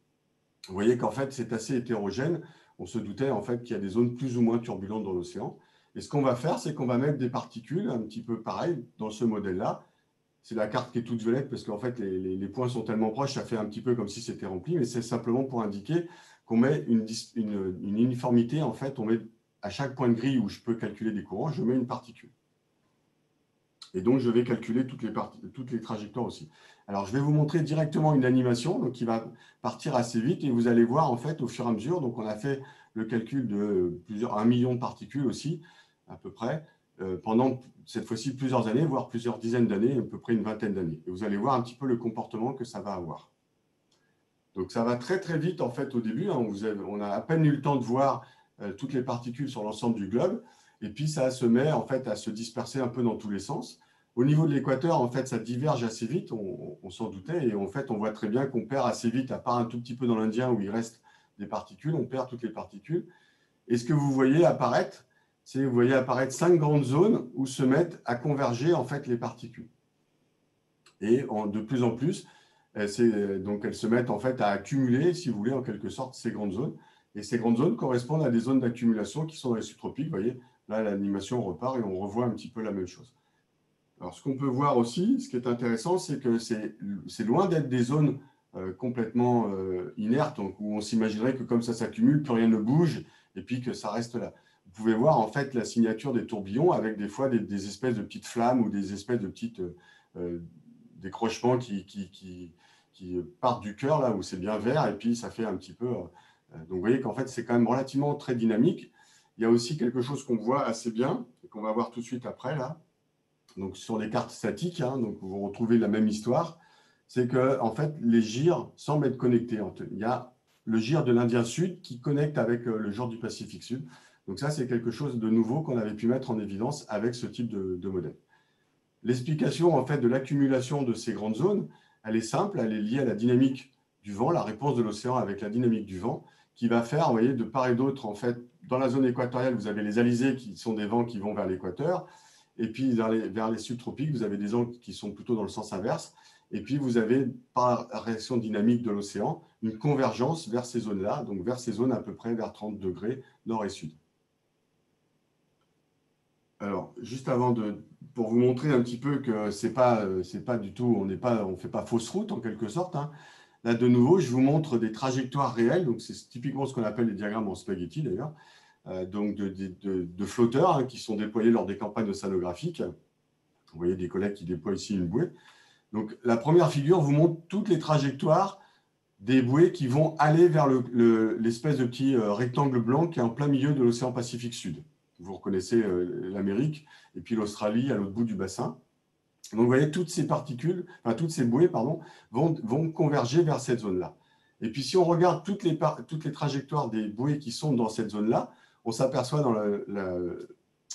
Vous voyez qu'en fait, c'est assez hétérogène. On se doutait en fait qu'il y a des zones plus ou moins turbulentes dans l'océan. Et ce qu'on va faire, c'est qu'on va mettre des particules un petit peu pareilles dans ce modèle-là. C'est la carte qui est toute violette parce qu'en fait, les points sont tellement proches, ça fait un petit peu comme si c'était rempli, mais c'est simplement pour indiquer qu'on met une uniformité. En fait, on met à chaque point de grille où je peux calculer des courants, je mets une particule. Et donc, je vais calculer toutes les trajectoires aussi. Alors, je vais vous montrer directement une animation donc, qui va partir assez vite et vous allez voir, en fait, au fur et à mesure, donc on a fait le calcul de 1 million de particules aussi, à peu près, pendant cette fois-ci plusieurs années, voire plusieurs dizaines d'années, à peu près une vingtaine d'années. Et vous allez voir un petit peu le comportement que ça va avoir. Donc, ça va très, très vite, en fait, au début. Hein, on a à peine eu le temps de voir toutes les particules sur l'ensemble du globe. Et puis, ça se met, en fait, à se disperser un peu dans tous les sens. Au niveau de l'équateur, en fait, ça diverge assez vite, on s'en doutait. Et en fait, on voit très bien qu'on perd assez vite, à part un tout petit peu dans l'Indien où il reste des particules, on perd toutes les particules. Et ce que vous voyez apparaître, c'est vous voyez apparaître 5 grandes zones où se mettent à converger, en fait, les particules. Et de plus en plus, donc elles se mettent en fait à accumuler, si vous voulez, en quelque sorte, ces grandes zones. Et ces grandes zones correspondent à des zones d'accumulation qui sont dans les subtropiques. Vous voyez, là, l'animation repart et on revoit un petit peu la même chose. Alors, ce qu'on peut voir aussi, ce qui est intéressant, c'est que c'est loin d'être des zones complètement inertes, donc, où on s'imaginerait que comme ça s'accumule, plus rien ne bouge et puis que ça reste là. Vous pouvez voir en fait la signature des tourbillons avec des fois des espèces de petites flammes ou des espèces de petites décrochements qui partent du cœur, là où c'est bien vert, et puis ça fait un petit peu... donc vous voyez qu'en fait, c'est quand même relativement très dynamique. Il y a aussi quelque chose qu'on voit assez bien, et qu'on va voir tout de suite après, là. Donc sur les cartes statiques, hein, donc vous retrouvez la même histoire, c'est que en fait, les gyres semblent être connectés. Il y a le gyre de l'Indien Sud qui connecte avec le gyre du Pacifique Sud. Donc ça, c'est quelque chose de nouveau qu'on avait pu mettre en évidence avec ce type de modèle. L'explication en fait de l'accumulation de ces grandes zones, elle est simple, elle est liée à la dynamique du vent, la réponse de l'océan avec la dynamique du vent, qui va faire, vous voyez, de part et d'autre, en fait, dans la zone équatoriale, vous avez les alizés qui sont des vents qui vont vers l'équateur, et puis vers les subtropiques, vous avez des vents qui sont plutôt dans le sens inverse, et puis vous avez, par réaction dynamique de l'océan, une convergence vers ces zones-là, donc vers ces zones à peu près vers 30 degrés nord et sud. Alors, juste avant pour vous montrer un petit peu que c'est pas du tout, on fait pas fausse route en quelque sorte. Hein. Là, de nouveau, je vous montre des trajectoires réelles. Donc, c'est typiquement ce qu'on appelle les diagrammes en spaghetti d'ailleurs, donc de flotteurs hein, qui sont déployés lors des campagnes océanographiques. Vous voyez des collègues qui déploient ici une bouée. Donc, la première figure vous montre toutes les trajectoires des bouées qui vont aller vers l'espèce de petit rectangle blanc qui est en plein milieu de l'océan Pacifique Sud. Vous reconnaissez l'Amérique et puis l'Australie à l'autre bout du bassin. Donc, vous voyez, toutes ces particules, enfin, toutes ces bouées, pardon, vont converger vers cette zone-là. Et puis, si on regarde toutes les trajectoires des bouées qui sont dans cette zone-là, on s'aperçoit dans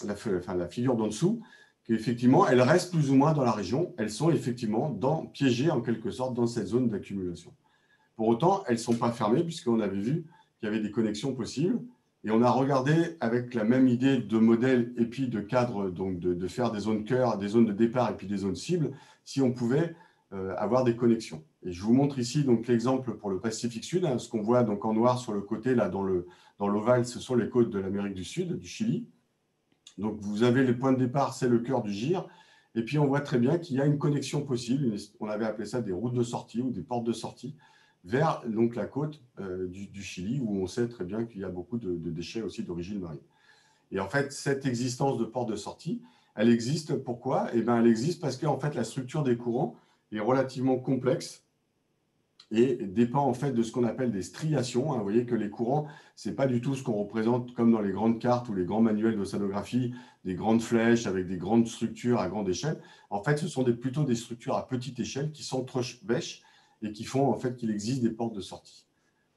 la figure d'en dessous qu'effectivement, elles restent plus ou moins dans la région. Elles sont effectivement piégées en quelque sorte dans cette zone d'accumulation. Pour autant, elles ne sont pas fermées puisqu'on avait vu qu'il y avait des connexions possibles. Et on a regardé avec la même idée de modèle et puis de cadre, donc de faire des zones cœur, des zones de départ et puis des zones cibles, si on pouvait avoir des connexions. Et je vous montre ici donc l'exemple pour le Pacifique Sud. Hein, ce qu'on voit donc en noir sur le côté, là, dans l'ovale, ce sont les côtes de l'Amérique du Sud, du Chili. Donc vous avez les points de départ, c'est le cœur du gyre. Et puis on voit très bien qu'il y a une connexion possible. On avait appelé ça des routes de sortie ou des portes de sortie vers donc, la côte du Chili, où on sait très bien qu'il y a beaucoup de déchets aussi d'origine marine. Et en fait, cette existence de porte de sortie, elle existe pourquoi? Eh bien, elle existe parce qu'en fait, la structure des courants est relativement complexe et dépend en fait de ce qu'on appelle des striations. Hein. Vous voyez que les courants, ce n'est pas du tout ce qu'on représente comme dans les grandes cartes ou les grands manuels d'océanographie, des grandes flèches avec des grandes structures à grande échelle. En fait, ce sont plutôt des structures à petite échelle qui s'entremêchent et qui font en fait qu'il existe des portes de sortie.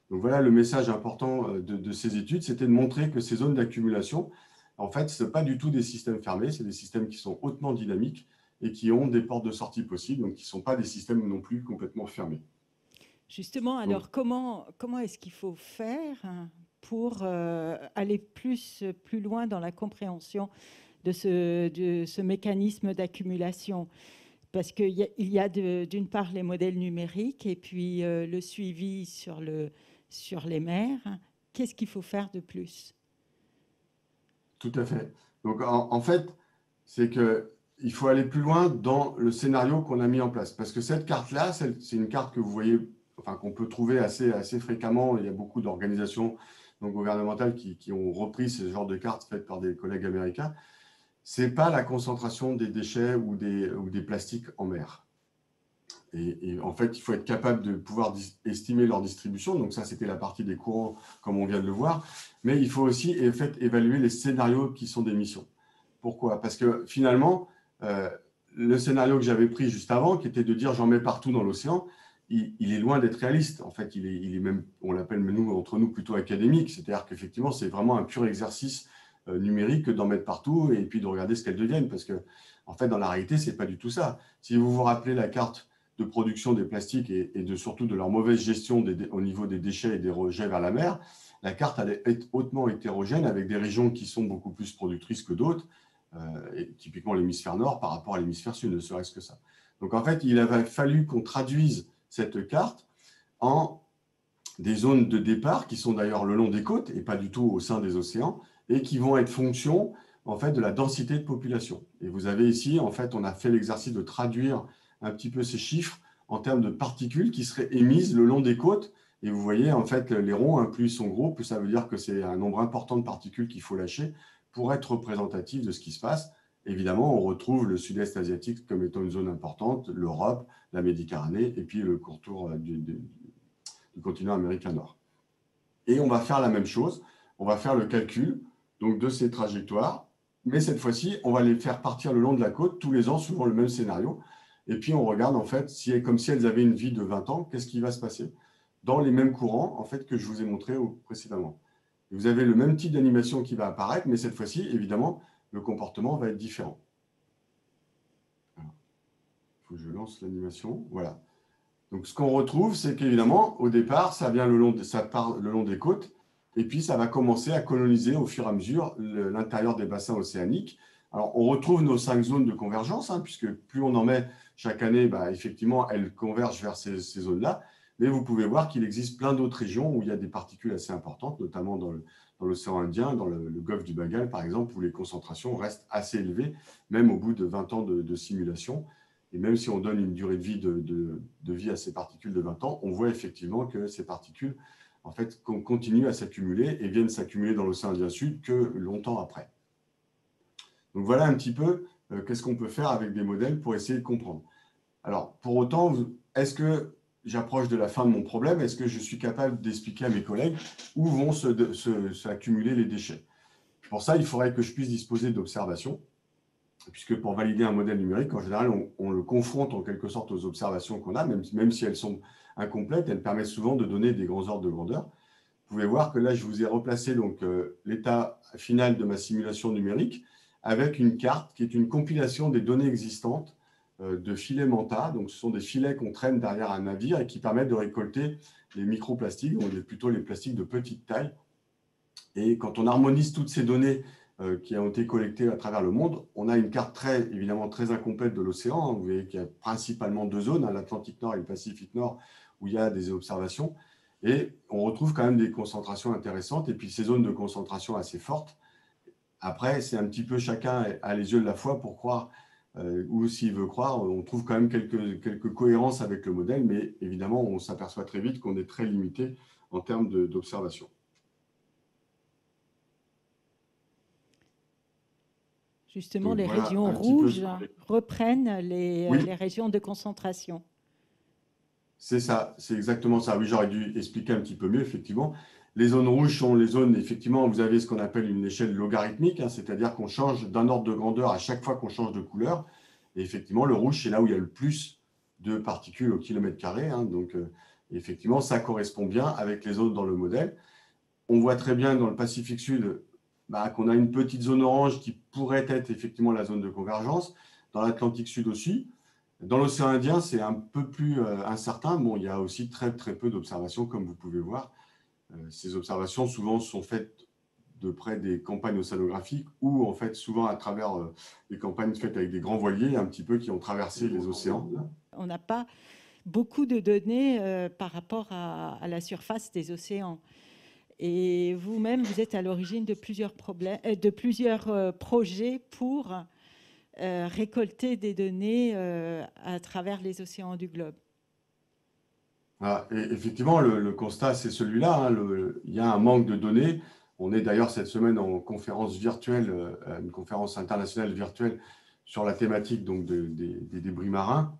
Donc voilà le message important de ces études, c'était de montrer que ces zones d'accumulation, en fait, ce ne sont pas du tout des systèmes fermés, c'est des systèmes qui sont hautement dynamiques et qui ont des portes de sortie possibles, donc qui ne sont pas des systèmes non plus complètement fermés. Justement, alors comment est-ce qu'il faut faire pour aller plus loin dans la compréhension de ce mécanisme d'accumulation? Parce qu'il y a d'une part les modèles numériques et puis le suivi sur les mers. Qu'est-ce qu'il faut faire de plus? Tout à fait. Donc en fait, c'est qu'il faut aller plus loin dans le scénario qu'on a mis en place. Parce que cette carte-là, c'est une carte que vous voyez, enfin, qu'on peut trouver assez fréquemment. Il y a beaucoup d'organisations gouvernementales qui ont repris ce genre de cartes faites par des collègues américains. Ce n'est pas la concentration des déchets ou des plastiques en mer. Et en fait, il faut être capable de pouvoir estimer leur distribution. Donc ça, c'était la partie des courants, comme on vient de le voir. Mais il faut aussi en fait, évaluer les scénarios qui sont d'émission. Pourquoi? Parce que finalement, le scénario que j'avais pris juste avant, qui était de dire j'en mets partout dans l'océan, il est loin d'être réaliste. En fait, il est même, on l'appelle nous, entre nous, plutôt académique. C'est-à-dire qu'effectivement, c'est vraiment un pur exercice numérique d'en mettre partout et puis de regarder ce qu'elles deviennent. Parce que, en fait, dans la réalité, ce n'est pas du tout ça. Si vous vous rappelez la carte de production des plastiques et surtout de leur mauvaise gestion au niveau des déchets et des rejets vers la mer, la carte elle est hautement hétérogène avec des régions qui sont beaucoup plus productrices que d'autres, et typiquement l'hémisphère nord par rapport à l'hémisphère sud, ne serait-ce que ça. Donc en fait, il avait fallu qu'on traduise cette carte en des zones de départ qui sont d'ailleurs le long des côtes et pas du tout au sein des océans et qui vont être fonction en fait de la densité de population. Et vous avez ici, en fait, on a fait l'exercice de traduire un petit peu ces chiffres en termes de particules qui seraient émises le long des côtes. Et vous voyez, en fait, les ronds, hein, plus ils sont gros, plus ça veut dire que c'est un nombre important de particules qu'il faut lâcher pour être représentatif de ce qui se passe. Évidemment, on retrouve le sud-est asiatique comme étant une zone importante, l'Europe, la Méditerranée, et puis le pourtour du continent américain nord. Et on va faire la même chose, on va faire le calcul donc, de ces trajectoires, mais cette fois-ci, on va les faire partir le long de la côte tous les ans, suivant le même scénario. Et puis, on regarde, en fait, comme si elles avaient une vie de 20 ans, qu'est-ce qui va se passer dans les mêmes courants, en fait, que je vous ai montré précédemment. Et vous avez le même type d'animation qui va apparaître, mais cette fois-ci, évidemment, le comportement va être différent. Il faut que je lance l'animation. Voilà. Donc, ce qu'on retrouve, c'est qu'évidemment, au départ, ça part le long des côtes, et puis ça va commencer à coloniser au fur et à mesure l'intérieur des bassins océaniques. Alors, on retrouve nos 5 zones de convergence, hein, puisque plus on en met chaque année, bah, effectivement, elles convergent vers ces zones-là. Mais vous pouvez voir qu'il existe plein d'autres régions où il y a des particules assez importantes, notamment dans l'océan Indien, dans le golfe du Bengale, par exemple, où les concentrations restent assez élevées, même au bout de 20 ans de simulation. Et même si on donne une durée de vie, de vie à ces particules de 20 ans, on voit effectivement que ces particules en fait, continuent à s'accumuler et viennent s'accumuler dans l'océan Indien Sud que longtemps après. Donc voilà un petit peu qu'est-ce qu'on peut faire avec des modèles pour essayer de comprendre. Alors, pour autant, est-ce que j'approche de la fin de mon problème? Est-ce que je suis capable d'expliquer à mes collègues où vont s'accumuler les déchets? Pour ça, il faudrait que je puisse disposer d'observations, puisque pour valider un modèle numérique, en général, on le confronte en quelque sorte aux observations qu'on a, même si elles sont incomplètes, elles permettent souvent de donner des grands ordres de grandeur. Vous pouvez voir que là, je vous ai replacé l'état final de ma simulation numérique avec une carte qui est une compilation des données existantes de filets Manta. Donc, ce sont des filets qu'on traîne derrière un navire et qui permettent de récolter les microplastiques, donc plutôt les plastiques de petite taille. Et quand on harmonise toutes ces données qui ont été collectées à travers le monde, on a une carte évidemment très incomplète de l'océan. Vous voyez qu'il y a principalement 2 zones, hein, l'Atlantique Nord et le Pacifique Nord, où il y a des observations. Et on retrouve quand même des concentrations intéressantes et puis ces zones de concentration assez fortes. Après, c'est un petit peu chacun a les yeux de la foi pour croire, ou s'il veut croire, on trouve quand même quelques cohérences avec le modèle, mais évidemment, on s'aperçoit très vite qu'on est très limité en termes d'observation. Justement, Donc, les voilà régions un petit peu rouges reprennent Oui, les régions de concentration. c'est ça, c'est exactement ça. Oui, j'aurais dû expliquer un petit peu mieux, effectivement. Les zones rouges sont les zones, effectivement, vous avez ce qu'on appelle une échelle logarithmique, hein, c'est-à-dire qu'on change d'un ordre de grandeur à chaque fois qu'on change de couleur. Et effectivement, le rouge, c'est là où il y a le plus de particules au kilomètre carré. Hein, donc, effectivement, ça correspond bien avec les autres dans le modèle. On voit très bien dans le Pacifique Sud qu'on a une petite zone orange qui pourrait être effectivement la zone de convergence. Dans l'Atlantique Sud aussi. Dans l'océan Indien, c'est un peu plus incertain. Bon, il y a aussi très, très peu d'observations, comme vous pouvez voir. Ces observations, souvent, sont faites de près des campagnes océanographiques ou, en fait, souvent à travers des campagnes faites avec des grands voiliers, un petit peu, qui ont traversé les océans. On n'a pas beaucoup de données par rapport à la surface des océans. Et vous-même, vous êtes à l'origine de plusieurs projets pour récolter des données à travers les océans du globe. Et effectivement, le constat, c'est celui-là. Hein, il y a un manque de données. On est d'ailleurs cette semaine en conférence virtuelle, une conférence internationale virtuelle sur la thématique donc, des débris marins.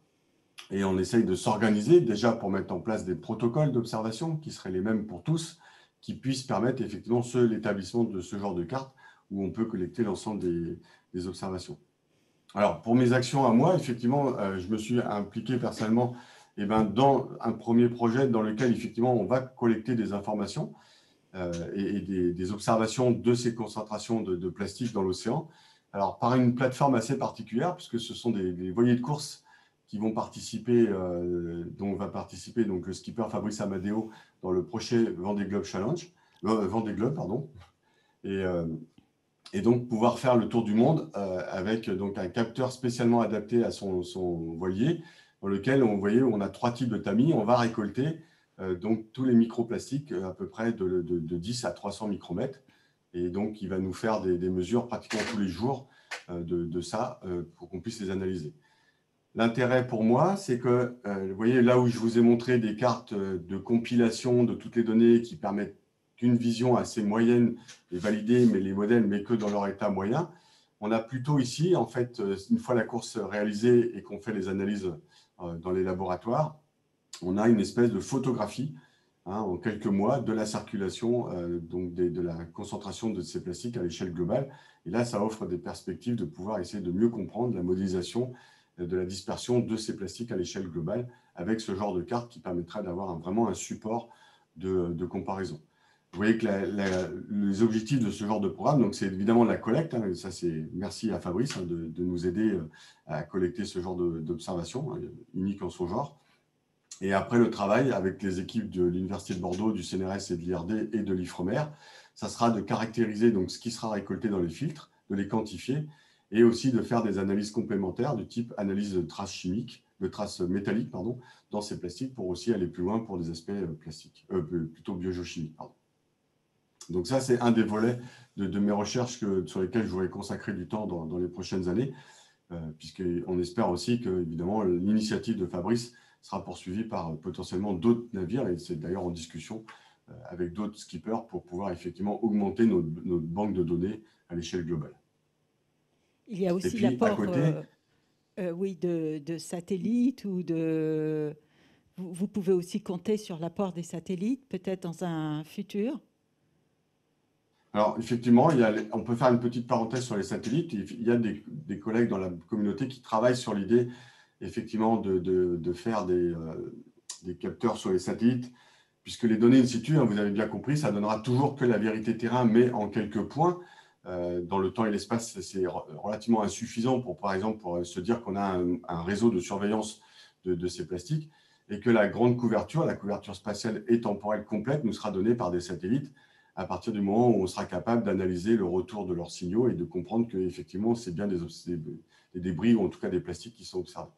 Et on essaye de s'organiser déjà pour mettre en place des protocoles d'observation qui seraient les mêmes pour tous, qui puissent permettre effectivement l'établissement de ce genre de carte où on peut collecter l'ensemble des observations. Alors, pour mes actions à moi, effectivement, je me suis impliqué personnellement dans un premier projet dans lequel, effectivement, on va collecter des informations et des observations de ces concentrations de plastique dans l'océan. Alors, par une plateforme assez particulière, puisque ce sont des voiliers de course qui vont participer, dont va participer donc, le skipper Fabrice Amadeo dans le prochain Vendée Globe Challenge, Vendée Globe, pardon. Et donc pouvoir faire le tour du monde avec donc, un capteur spécialement adapté à son voilier, dans lequel on a 3 types de tamis. On va récolter donc tous les microplastiques à peu près de 10 à 300 micromètres. Et donc, il va nous faire des mesures pratiquement tous les jours de ça pour qu'on puisse les analyser. L'intérêt pour moi, c'est que, vous voyez, là où je vous ai montré des cartes de compilation de toutes les données qui permettent une vision assez moyenne et validée, mais les modèles, mais que dans leur état moyen. On a plutôt ici, en fait, une fois la course réalisée et qu'on fait les analyses dans les laboratoires, on a une espèce de photographie en quelques mois de la circulation, donc de la concentration de ces plastiques à l'échelle globale. Et là, ça offre des perspectives de pouvoir essayer de mieux comprendre la modélisation de la dispersion de ces plastiques à l'échelle globale avec ce genre de carte qui permettra d'avoir vraiment un support de comparaison. Vous voyez que les objectifs de ce genre de programme, c'est évidemment la collecte. Ça, c'est merci à Fabrice de nous aider à collecter ce genre d'observation unique en son genre. Et après le travail avec les équipes de l'Université de Bordeaux, du CNRS et de l'IRD et de l'IFREMER, ça sera de caractériser donc, ce qui sera récolté dans les filtres, de les quantifier et aussi de faire des analyses complémentaires du type analyse de traces chimiques, de traces métalliques pardon, dans ces plastiques pour aussi aller plus loin pour des aspects plastiques, plutôt biogéochimiques. Pardon. Donc ça, c'est un des volets de mes recherches sur lesquelles je voudrais consacrer du temps dans les prochaines années, puisqu'on espère aussi que, évidemment, l'initiative de Fabrice sera poursuivie par potentiellement d'autres navires, et c'est d'ailleurs en discussion avec d'autres skippers pour pouvoir effectivement augmenter notre banque de données à l'échelle globale. Il y a aussi l'apport oui, de satellites ou de... Vous pouvez aussi compter sur l'apport des satellites, peut-être dans un futur. Alors, effectivement, on peut faire une petite parenthèse sur les satellites. Il y a des collègues dans la communauté qui travaillent sur l'idée, effectivement, de faire des capteurs sur les satellites, puisque les données in situ, vous avez bien compris, ça donnera toujours que la vérité terrain, mais en quelques points. Dans le temps et l'espace, c'est relativement insuffisant pour, par exemple, pour se dire qu'on a un réseau de surveillance de ces plastiques, et que la grande couverture, la couverture spatiale et temporelle complète, nous sera donnée par des satellites à partir du moment où on sera capable d'analyser le retour de leurs signaux et de comprendre qu'effectivement, c'est bien des débris ou en tout cas des plastiques qui sont observés.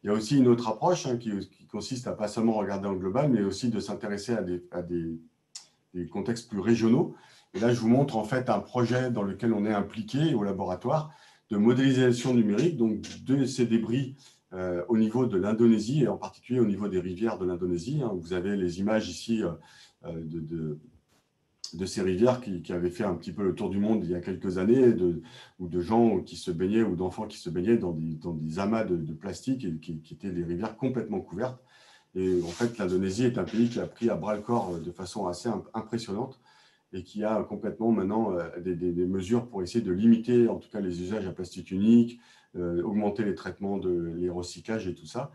Il y a aussi une autre approche qui consiste à pas seulement regarder en global, mais aussi de s'intéresser à des contextes plus régionaux. Et là, je vous montre en fait un projet dans lequel on est impliqué au laboratoire de modélisation numérique, donc de ces débris au niveau de l'Indonésie et en particulier au niveau des rivières de l'Indonésie. Vous avez les images ici de ces rivières qui avaient fait un petit peu le tour du monde il y a quelques années, ou de gens qui se baignaient, ou d'enfants qui se baignaient dans des amas de plastique et qui étaient des rivières complètement couvertes. Et en fait, l'Indonésie est un pays qui a pris à bras-le-corps de façon assez impressionnante et qui a complètement maintenant des mesures pour essayer de limiter en tout cas les usages à plastique unique, augmenter les traitements, les recyclages et tout ça.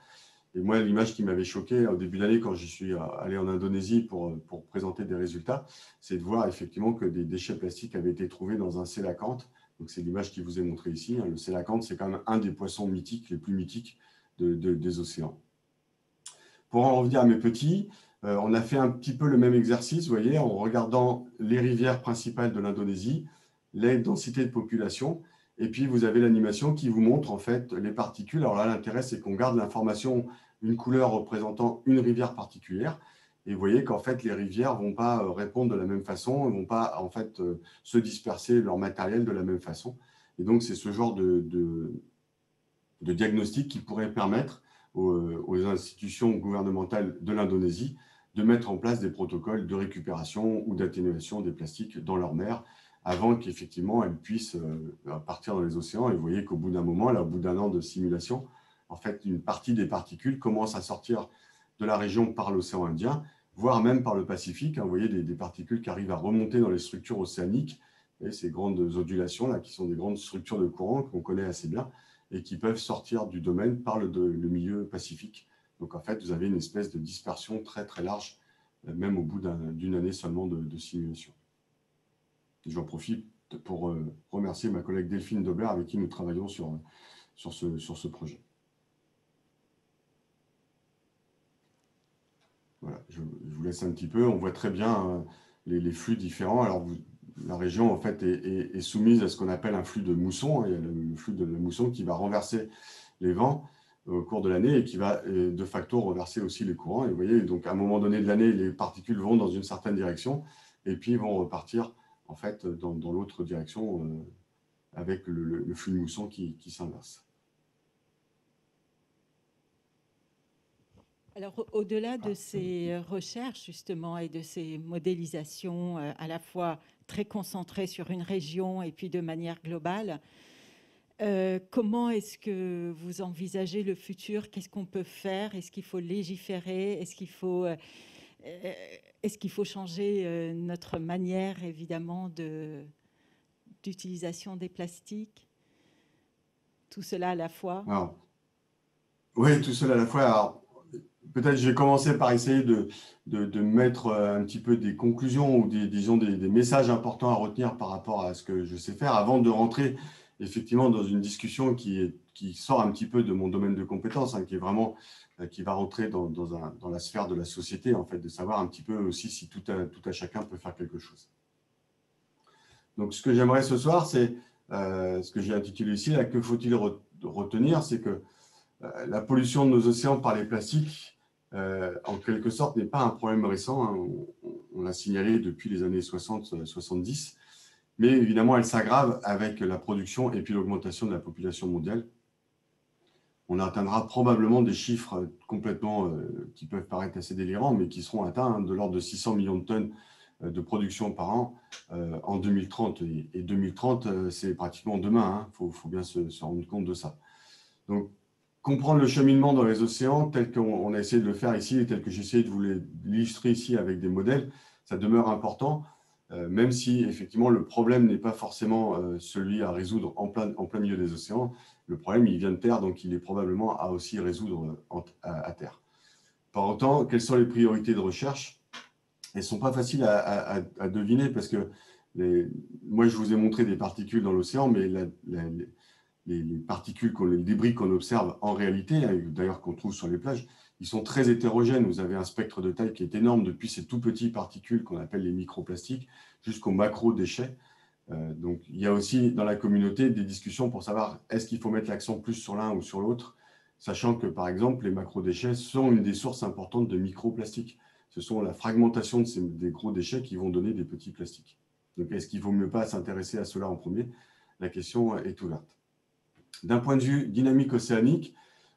Et moi, l'image qui m'avait choqué au début d'année quand je suis allé en Indonésie pour présenter des résultats, c'est de voir effectivement que des déchets plastiques avaient été trouvés dans un sélacanthe. Donc, c'est l'image qui vous est montrée ici. Le sélacanthe, c'est quand même un des poissons mythiques, les plus mythiques des océans. Pour en revenir à mes petits, on a fait un petit peu le même exercice, vous voyez, en regardant les rivières principales de l'Indonésie, les densités de population, et puis vous avez l'animation qui vous montre en fait les particules. Alors là, l'intérêt, c'est qu'on garde l'information, une couleur représentant une rivière particulière, et vous voyez qu'en fait, les rivières ne vont pas répondre de la même façon, elles ne vont pas en fait se disperser leur matériel de la même façon. Et donc, c'est ce genre de diagnostic qui pourrait permettre aux institutions gouvernementales de l'Indonésie de mettre en place des protocoles de récupération ou d'atténuation des plastiques dans leur mer avant qu'effectivement elles puissent partir dans les océans. Et vous voyez qu'au bout d'un moment, là, au bout d'un an de simulation, en fait, une partie des particules commence à sortir de la région par l'océan Indien, voire même par le Pacifique. Vous voyez des particules qui arrivent à remonter dans les structures océaniques, et ces grandes ondulations là, qui sont des grandes structures de courant qu'on connaît assez bien et qui peuvent sortir du domaine par le milieu Pacifique. Donc en fait, vous avez une espèce de dispersion très très large, même au bout d'une année seulement de simulation. J'en profite pour remercier ma collègue Delphine Daubert avec qui nous travaillons sur ce projet. Voilà, je vous laisse un petit peu. On voit très bien les flux différents. Alors, la région, en fait, est soumise à ce qu'on appelle un flux de mousson. Il y a le flux de la mousson qui va renverser les vents au cours de l'année et qui va de facto renverser aussi les courants. Et vous voyez, donc à un moment donné de l'année, les particules vont dans une certaine direction et puis vont repartir en fait dans l'autre direction avec le flux de mousson qui s'inverse. Alors, au-delà de ces recherches, justement, et de ces modélisations à la fois très concentrées sur une région et puis de manière globale, comment est-ce que vous envisagez le futur? Qu'est-ce qu'on peut faire? Est-ce qu'il faut légiférer? Est-ce qu'il faut changer notre manière, évidemment, d'utilisation des plastiques? Tout cela à la fois? Alors, oui, tout cela à la fois. Alors, peut-être je vais commencer par essayer de mettre un petit peu des conclusions ou disons des messages importants à retenir par rapport à ce que je sais faire avant de rentrer effectivement dans une discussion qui sort un petit peu de mon domaine de compétences, qui est vraiment qui va rentrer dans la sphère de la société, en fait, de savoir un petit peu aussi si tout à chacun peut faire quelque chose. Donc, ce que j'aimerais ce soir, c'est ce que j'ai intitulé ici, là, que faut-il retenir, c'est que la pollution de nos océans par les plastiques, en quelque sorte, n'est pas un problème récent. On l'a signalé depuis les années 60-70, mais évidemment, elle s'aggrave avec la production et puis l'augmentation de la population mondiale. On atteindra probablement des chiffres complètement qui peuvent paraître assez délirants, mais qui seront atteints de l'ordre de 600 millions de tonnes de production par an en 2030. Et 2030, c'est pratiquement demain. Il faut bien se rendre compte de ça. Donc, comprendre le cheminement dans les océans tel qu'on a essayé de le faire ici et tel que j'ai essayé de vous l'illustrer ici avec des modèles, ça demeure important, même si effectivement le problème n'est pas forcément celui à résoudre en plein milieu des océans. Le problème, il vient de terre, donc il est probablement à aussi résoudre à terre. Par autant, quelles sont les priorités de recherche? Elles ne sont pas faciles à deviner parce que moi, je vous ai montré des particules dans l'océan, mais les particules, les débris qu'on observe en réalité, d'ailleurs qu'on trouve sur les plages, ils sont très hétérogènes. Vous avez un spectre de taille qui est énorme depuis ces tout petits particules qu'on appelle les microplastiques jusqu'aux macro-déchets. Donc, il y a aussi dans la communauté des discussions pour savoir est-ce qu'il faut mettre l'accent plus sur l'un ou sur l'autre, sachant que, par exemple, les macro-déchets sont une des sources importantes de microplastiques. Ce sont la fragmentation des gros déchets qui vont donner des petits plastiques. Donc, est-ce qu'il ne vaut mieux pas s'intéresser à cela en premier? La question est ouverte. D'un point de vue dynamique océanique,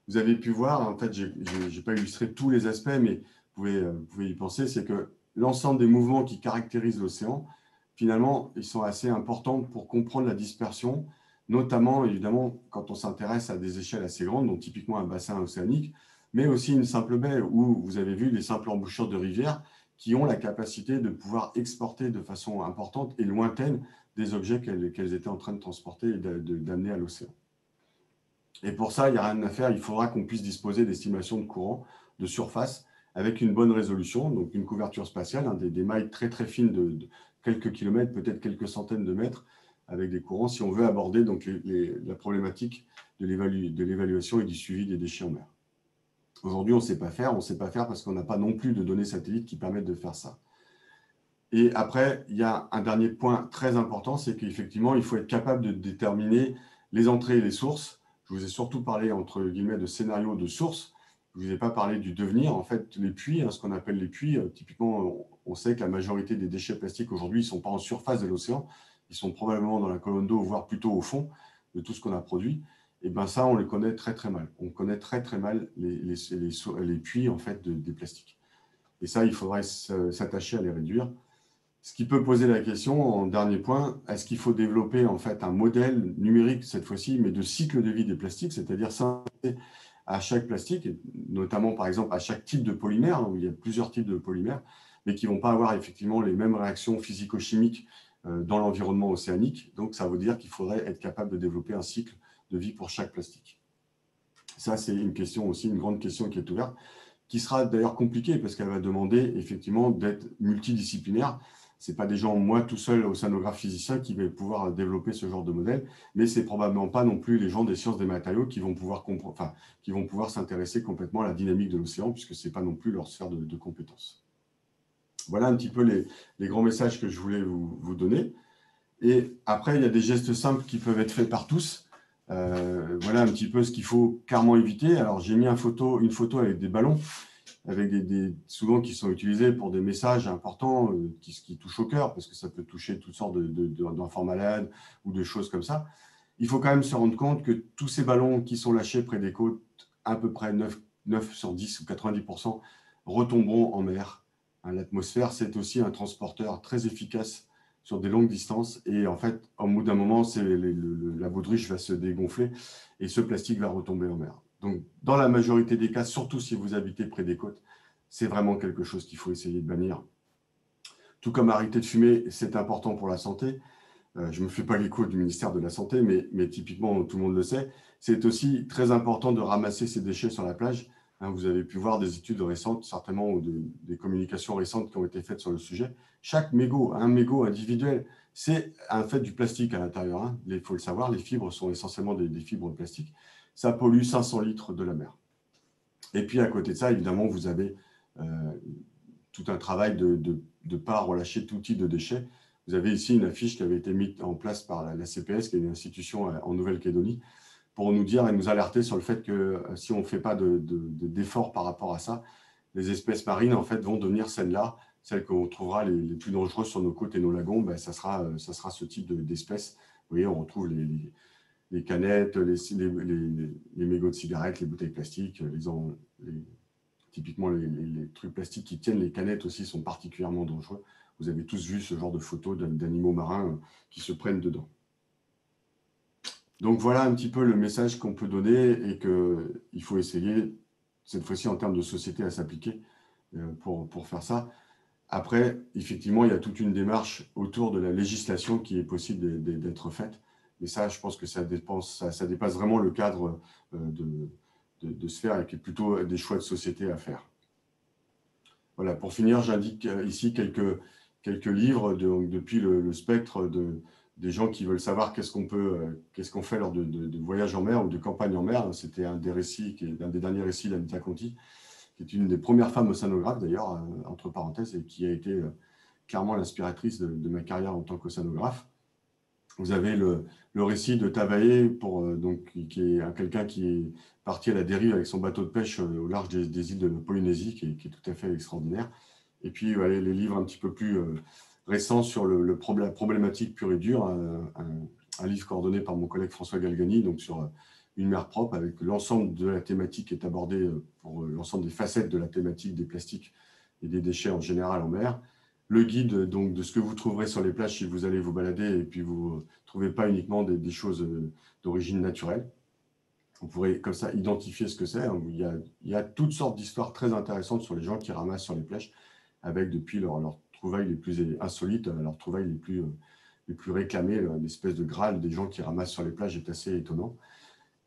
vous avez pu voir, en fait, je n'ai pas illustré tous les aspects, mais vous pouvez y penser, c'est que l'ensemble des mouvements qui caractérisent l'océan, finalement, ils sont assez importants pour comprendre la dispersion, notamment, évidemment, quand on s'intéresse à des échelles assez grandes, donc typiquement un bassin océanique, mais aussi une simple baie où vous avez vu les simples embouchures de rivières qui ont la capacité de pouvoir exporter de façon importante et lointaine des objets qu'elles étaient en train de transporter et d'amener à l'océan. Et pour ça, il n'y a rien à faire. Il faudra qu'on puisse disposer d'estimations de courant de surface avec une bonne résolution, donc une couverture spatiale, des mailles très très fines de quelques kilomètres, peut-être quelques centaines de mètres, avec des courants, si on veut aborder donc la problématique de l'évaluation et du suivi des déchets en mer. Aujourd'hui, on ne sait pas faire. On ne sait pas faire parce qu'on n'a pas non plus de données satellites qui permettent de faire ça. Et après, il y a un dernier point très important, c'est qu'effectivement, il faut être capable de déterminer les entrées et les sources. Je vous ai surtout parlé, entre guillemets, de scénarios de sources. Je ne vous ai pas parlé du devenir. En fait, les puits, ce qu'on appelle les puits, typiquement, on sait que la majorité des déchets plastiques aujourd'hui, ils ne sont pas en surface de l'océan. Ils sont probablement dans la colonne d'eau, voire plutôt au fond de tout ce qu'on a produit. Et bien ça, on les connaît très, très mal. On connaît très, très mal les puits, en fait, des plastiques. Et ça, il faudrait s'attacher à les réduire. Ce qui peut poser la question, en dernier point, est-ce qu'il faut développer en fait un modèle numérique cette fois-ci, mais de cycle de vie des plastiques, c'est-à-dire s'intéresser à chaque plastique, notamment par exemple à chaque type de polymère, hein, où il y a plusieurs types de polymères, mais qui ne vont pas avoir effectivement les mêmes réactions physico-chimiques dans l'environnement océanique. Donc ça veut dire qu'il faudrait être capable de développer un cycle de vie pour chaque plastique. Ça, c'est une question aussi, une grande question qui est ouverte, qui sera d'ailleurs compliquée parce qu'elle va demander effectivement d'être multidisciplinaire. Ce n'est pas des gens, moi tout seul, océanographe physicien, qui va pouvoir développer ce genre de modèle, mais ce n'est probablement pas non plus les gens des sciences des matériaux qui vont pouvoir s'intéresser complètement à la dynamique de l'océan, puisque ce n'est pas non plus leur sphère de compétences. Voilà un petit peu les grands messages que je voulais vous donner. Et après, il y a des gestes simples qui peuvent être faits par tous. Voilà un petit peu ce qu'il faut clairement éviter. Alors, j'ai mis une photo avec des ballons, avec souvent qui sont utilisés pour des messages importants qui touchent au cœur, parce que ça peut toucher toutes sortes d'enfants malades ou de choses comme ça. Il faut quand même se rendre compte que tous ces ballons qui sont lâchés près des côtes, à peu près 9 sur 10 ou 90%, retomberont en mer. L'atmosphère, c'est aussi un transporteur très efficace sur des longues distances. Et en fait, au bout d'un moment, la baudruche va se dégonfler et ce plastique va retomber en mer. Donc, dans la majorité des cas, surtout si vous habitez près des côtes, c'est vraiment quelque chose qu'il faut essayer de bannir. Tout comme arrêter de fumer, c'est important pour la santé. Je ne me fais pas l'écho du ministère de la Santé, mais typiquement, tout le monde le sait. C'est aussi très important de ramasser ces déchets sur la plage. Vous avez pu voir des études récentes, certainement, ou des communications récentes qui ont été faites sur le sujet. Chaque mégot, un mégot individuel, c'est en fait du plastique à l'intérieur. Il faut le savoir, les fibres sont essentiellement des fibres de plastique. Ça pollue 500 litres de la mer. Et puis, à côté de ça, évidemment, vous avez tout un travail de ne pas relâcher tout type de déchets. Vous avez ici une affiche qui avait été mise en place par la CPS, qui est une institution en Nouvelle-Calédonie, pour nous dire et nous alerter sur le fait que si on ne fait pas d'efforts par rapport à ça, les espèces marines en fait, vont devenir celles-là, celles qu'on trouvera les plus dangereuses sur nos côtes et nos lagons, ça sera ce type d'espèces. Vous voyez, on retrouve les canettes, les mégots de cigarettes, les bouteilles plastiques, typiquement les trucs plastiques qui tiennent les canettes aussi sont particulièrement dangereux. Vous avez tous vu ce genre de photos d'animaux marins qui se prennent dedans. Donc voilà un petit peu le message qu'on peut donner et qu'il faut essayer, cette fois-ci en termes de société, à s'appliquer pour faire ça. Après, effectivement, il y a toute une démarche autour de la législation qui est possible d'être faite. Mais ça, je pense que ça dépasse vraiment le cadre de se faire et qui est plutôt des choix de société à faire. Voilà, pour finir, j'indique ici quelques livres depuis le spectre des gens qui veulent savoir qu'est-ce qu'on fait lors de voyages en mer ou de campagnes en mer. C'était un des derniers récits d'Anita Conti, qui est une des premières femmes océanographes d'ailleurs, entre parenthèses, et qui a été clairement l'inspiratrice de ma carrière en tant qu'océanographe. Vous avez le récit de Tavaé, qui est quelqu'un qui est parti à la dérive avec son bateau de pêche au large des îles de Polynésie, qui est tout à fait extraordinaire. Et puis, les livres un petit peu plus récents sur la problématique pure et dure, un livre coordonné par mon collègue François Galgani, donc sur une mer propre, avec l'ensemble de la thématique qui est abordée pour l'ensemble des facettes de la thématique des plastiques et des déchets en général en mer. Le guide donc, de ce que vous trouverez sur les plages si vous allez vous balader et puis vous ne trouvez pas uniquement des choses d'origine naturelle. Vous pourrez comme ça identifier ce que c'est. Il y a toutes sortes d'histoires très intéressantes sur les gens qui ramassent sur les plages, avec depuis leurs trouvailles les plus insolites, leurs trouvailles les plus réclamées, l'espèce de Graal des gens qui ramassent sur les plages est assez étonnant.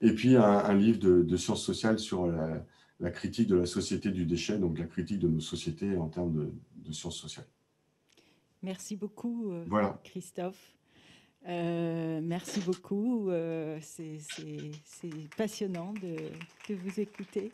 Et puis un livre de sciences sociales sur la critique de la société du déchet, donc la critique de nos sociétés en termes de sciences sociales. Merci beaucoup, voilà. Christophe. Merci beaucoup. C'est passionnant de vous écouter.